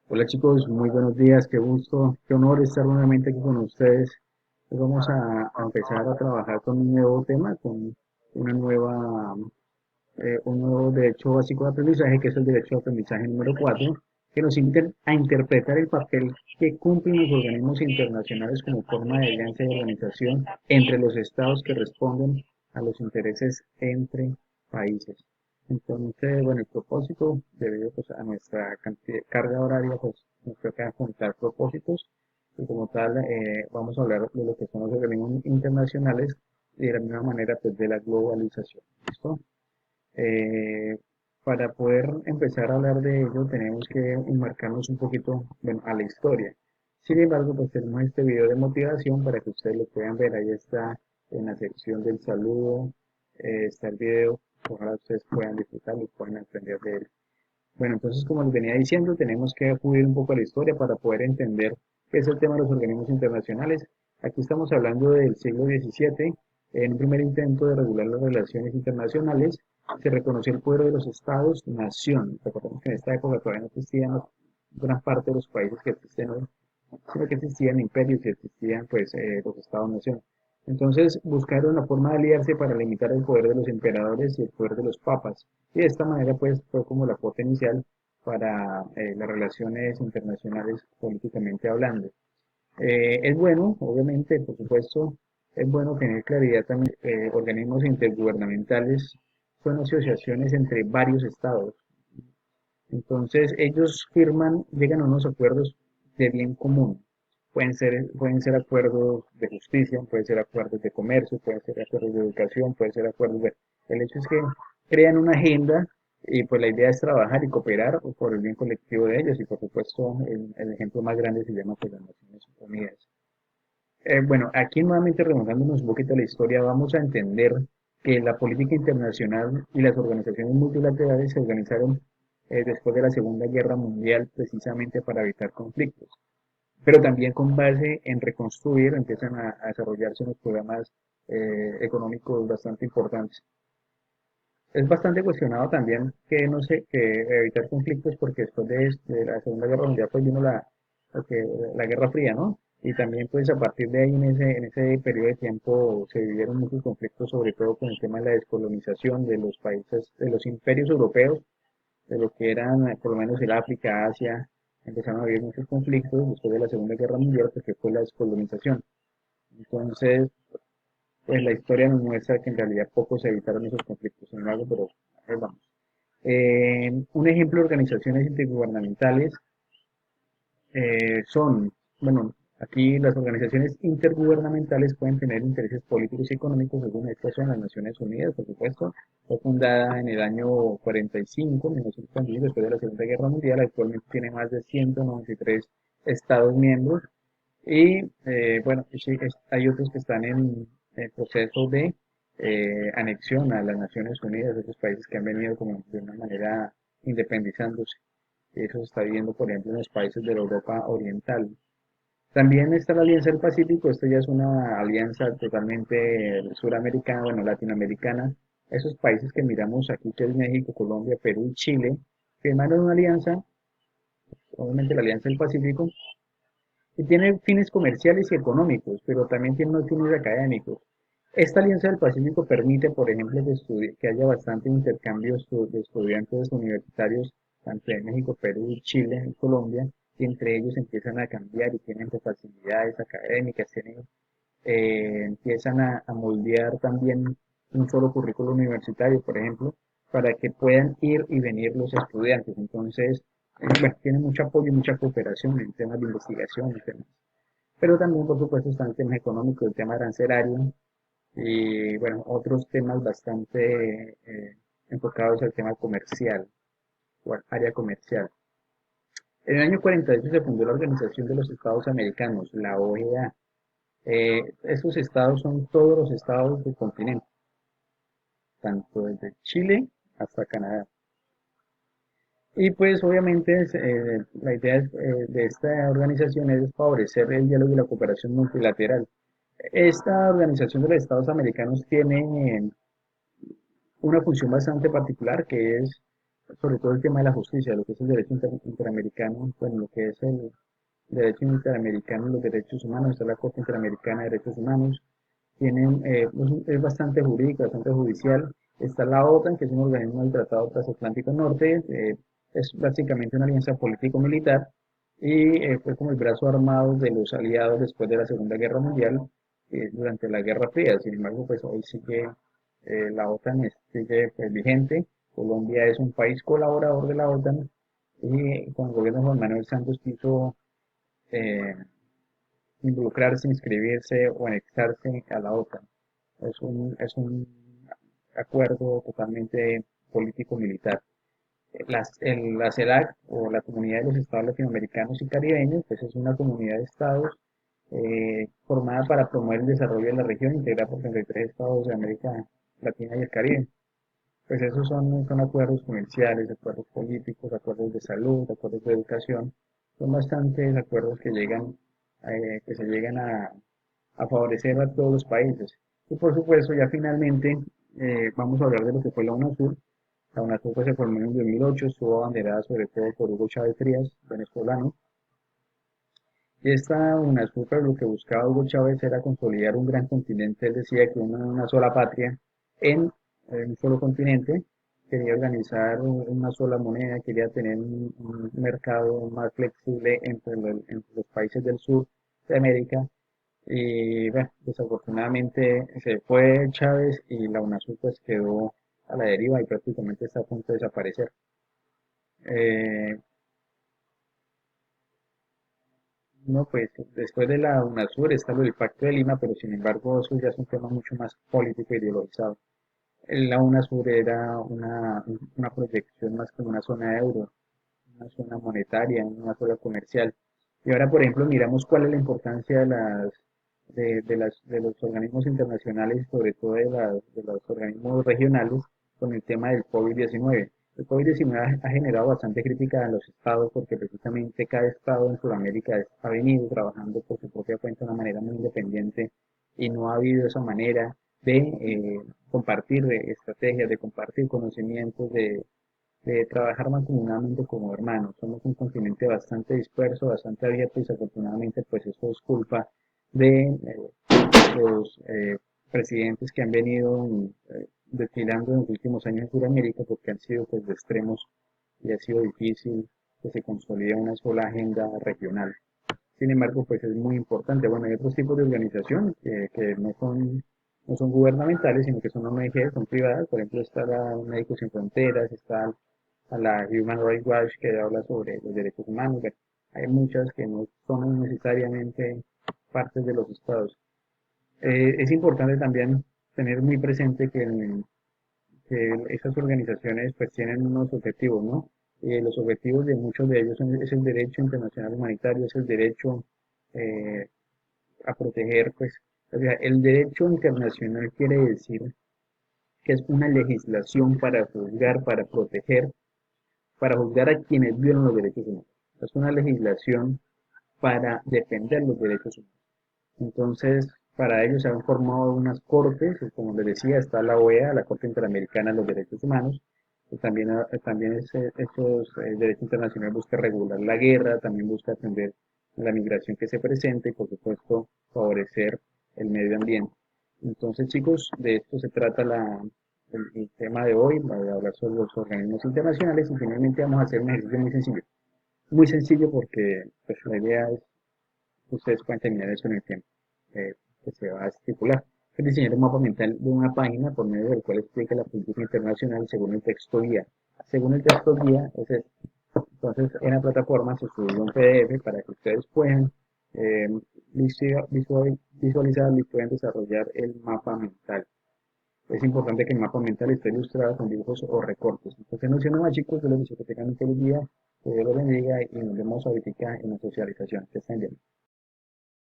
Hola chicos, muy buenos días, qué gusto, qué honor estar nuevamente aquí con ustedes. Hoy vamos a empezar a trabajar con un nuevo tema, con una nueva, un nuevo derecho básico de aprendizaje, que es el derecho de aprendizaje número 4, que nos invita a interpretar el papel que cumplen los organismos internacionales como forma de alianza y organización entre los estados que responden a los intereses entre países. Entonces, bueno, el propósito, debido pues, a nuestra carga horaria, pues nos toca juntar propósitos y como tal vamos a hablar de lo que son los organismos internacionales y de la misma manera pues de la globalización. ¿Listo? Eh, para poder empezar a hablar de ello tenemos que enmarcarnos un poquito, bueno, a la historia. Sin embargo, pues tenemos este video de motivación para que ustedes lo puedan ver. Ahí está en la sección del saludo, está el video. Ojalá ustedes puedan disfrutarlo y puedan aprender de él. Bueno, entonces, como les venía diciendo, tenemos que acudir un poco a la historia para poder entender qué es el tema de los organismos internacionales. Aquí estamos hablando del siglo XVII. En un primer intento de regular las relaciones internacionales, se reconoció el poder de los estados-nación. Recordemos que en esta época todavía no existían gran parte de los países que existen hoy, sino que existían imperios y existían pues los estados-nación. Entonces buscaron la forma de aliarse para limitar el poder de los emperadores y el poder de los papas. Y de esta manera pues fue como la cuota inicial para las relaciones internacionales políticamente hablando. Es bueno, obviamente, por supuesto, es bueno tener claridad también. Organismos intergubernamentales son asociaciones entre varios estados. Entonces, ellos firman, llegan a unos acuerdos de bien común. Pueden ser acuerdos de justicia, pueden ser acuerdos de comercio, pueden ser acuerdos de educación, pueden ser acuerdos de... El hecho es que crean una agenda y pues la idea es trabajar y cooperar por el bien colectivo de ellos y por supuesto el ejemplo más grande se llama pues las Naciones Unidas. Bueno, aquí nuevamente remontándonos un poquito a la historia, vamos a entender que la política internacional y las organizaciones multilaterales se organizaron después de la Segunda Guerra Mundial precisamente para evitar conflictos, pero también con base en reconstruir, empiezan a desarrollarse unos programas económicos bastante importantes. Es bastante cuestionado también que no sé, que evitar conflictos porque después de la Segunda Guerra Mundial pues vino la Guerra Fría, ¿no? Y también pues a partir de ahí en ese periodo de tiempo se vivieron muchos conflictos, sobre todo con el tema de la descolonización de los países, de los imperios europeos, de lo que eran por lo menos el África, Asia, empezaron a vivir muchos conflictos después de la Segunda Guerra Mundial porque fue la descolonización. Entonces, pues la historia nos muestra que en realidad poco se evitaron esos conflictos, sin embargo, pero ahí vamos. Un ejemplo de organizaciones intergubernamentales son, bueno, aquí las organizaciones intergubernamentales pueden tener intereses políticos y económicos, según estas son las Naciones Unidas, por supuesto. Fue fundada en el año 45, 1945, después de la Segunda Guerra Mundial. Actualmente tiene más de 193 estados miembros. Y bueno, pues sí, hay otros que están en el proceso de anexión a las Naciones Unidas, esos países que han venido como de una manera independizándose. Eso se está viendo, por ejemplo, en los países de la Europa Oriental. También está la Alianza del Pacífico, esto ya es una alianza totalmente suramericana, bueno, latinoamericana. Esos países que miramos aquí, que es México, Colombia, Perú y Chile, firmaron una alianza, obviamente la Alianza del Pacífico, y tiene fines comerciales y económicos, pero también tiene unos fines académicos. Esta Alianza del Pacífico permite, por ejemplo, que haya bastante intercambio de estudiantes universitarios, tanto en México, Perú, Chile y Colombia, y entre ellos empiezan a cambiar y tienen pues, facilidades académicas, empiezan a moldear también un solo currículo universitario, por ejemplo, para que puedan ir y venir los estudiantes. Entonces, bueno, tiene mucho apoyo y mucha cooperación en temas de investigación y temas. Pero también, por supuesto, están el tema económico, el tema arancelario y, bueno, otros temas bastante enfocados al tema comercial o al área comercial. En el año 48 se fundó la Organización de los Estados Americanos, la OEA. Estos estados son todos los estados del continente, tanto desde Chile hasta Canadá. Y pues obviamente la idea de esta organización es favorecer el diálogo y la cooperación multilateral. Esta organización de los Estados Americanos tiene una función bastante particular que es sobre todo el tema de la justicia, lo que es el derecho interamericano, bueno, lo que es el derecho interamericano y los derechos humanos, está la Corte Interamericana de Derechos Humanos, tienen, es bastante jurídica, bastante judicial. Está la OTAN, que es un organismo del Tratado Transatlántico Norte, es básicamente una alianza político-militar y fue como el brazo armado de los aliados después de la Segunda Guerra Mundial, durante la Guerra Fría. Sin embargo, pues hoy sigue la OTAN sigue pues, vigente. Colombia es un país colaborador de la OTAN y con el gobierno de Juan Manuel Santos quiso eh, involucrarse, inscribirse o anexarse a la OTAN. Es un acuerdo totalmente político-militar. La CELAC o la Comunidad de los Estados Latinoamericanos y Caribeños, pues es una comunidad de estados formada para promover el desarrollo de la región, integrada por 33 estados de América Latina y el Caribe. Pues esos son acuerdos comerciales, acuerdos políticos, acuerdos de salud, acuerdos de educación. Son bastantes acuerdos que se llegan a favorecer a todos los países. Y por supuesto, ya finalmente vamos a hablar de lo que fue la UNASUR. La UNASUR pues, se formó en el 2008, estuvo abanderada sobre todo por Hugo Chávez Frías, venezolano. Y esta UNASUR, pero lo que buscaba Hugo Chávez era consolidar un gran continente. Él decía que una sola patria en un solo continente, quería organizar una sola moneda, quería tener un mercado más flexible entre los países del sur de América. Y bueno, desafortunadamente se fue Chávez y la UNASUR pues quedó a la deriva y prácticamente está a punto de desaparecer. Eh, no, pues después de la UNASUR está lo del Pacto de Lima, pero sin embargo eso ya es un tema mucho más político e ideologizado. La UNASUR era una proyección más como una zona de euro, una zona monetaria, una zona comercial. Y ahora, por ejemplo, miramos cuál es la importancia de los organismos internacionales, sobre todo de los organismos regionales, con el tema del COVID-19. El COVID-19 ha generado bastante crítica en los estados porque precisamente cada estado en Sudamérica ha venido trabajando por su propia cuenta de una manera muy independiente y no ha habido esa manera de compartir estrategias, de compartir conocimientos, de trabajar mancomunadamente como hermanos. Somos un continente bastante disperso, bastante abierto y desafortunadamente pues eso es culpa de los presidentes que han venido desfilando en los últimos años en Sudamérica porque han sido pues de extremos y ha sido difícil que se consolide una sola agenda regional. Sin embargo, pues es muy importante. Bueno, hay otros tipos de organización que no son gubernamentales, sino que son ONG, son privadas. Por ejemplo, está la Médicos Sin Fronteras, está a la Human Rights Watch que habla sobre los derechos humanos. Bueno, hay muchas que no son necesariamente partes de los estados. Es importante también tener muy presente que esas organizaciones pues tienen unos objetivos, ¿no? Los objetivos de muchos de ellos es el derecho internacional humanitario, es el derecho eh, a proteger, pues, o sea, el derecho internacional quiere decir que es una legislación para juzgar a quienes violan los derechos humanos. Es una legislación para defender los derechos humanos. Entonces, para ello se han formado unas cortes, como les decía, está la OEA, la Corte Interamericana de los Derechos Humanos, que también estos derechos internacionales busca regular la guerra, también busca atender la migración que se presenta y, por supuesto, favorecer el medio ambiente. Entonces, chicos, de esto se trata el tema de hoy, voy a hablar sobre los organismos internacionales y finalmente vamos a hacer un ejercicio muy sencillo porque pues, la idea es ustedes pueden terminar eso en el tiempo que se va a estipular. Es diseñar un mapa mental de una página por medio del cual explica la política internacional según el texto guía. Según el texto guía, entonces en la plataforma se subió un PDF para que ustedes puedan eh, visualizar y puedan desarrollar el mapa mental. Es importante que el mapa mental esté ilustrado con dibujos o recortes. Entonces, no siendo más chicos, yo les deseo que tengan un feliz día, que Dios los bendiga y nos vemos ahorita en la socialización. Que estén bien.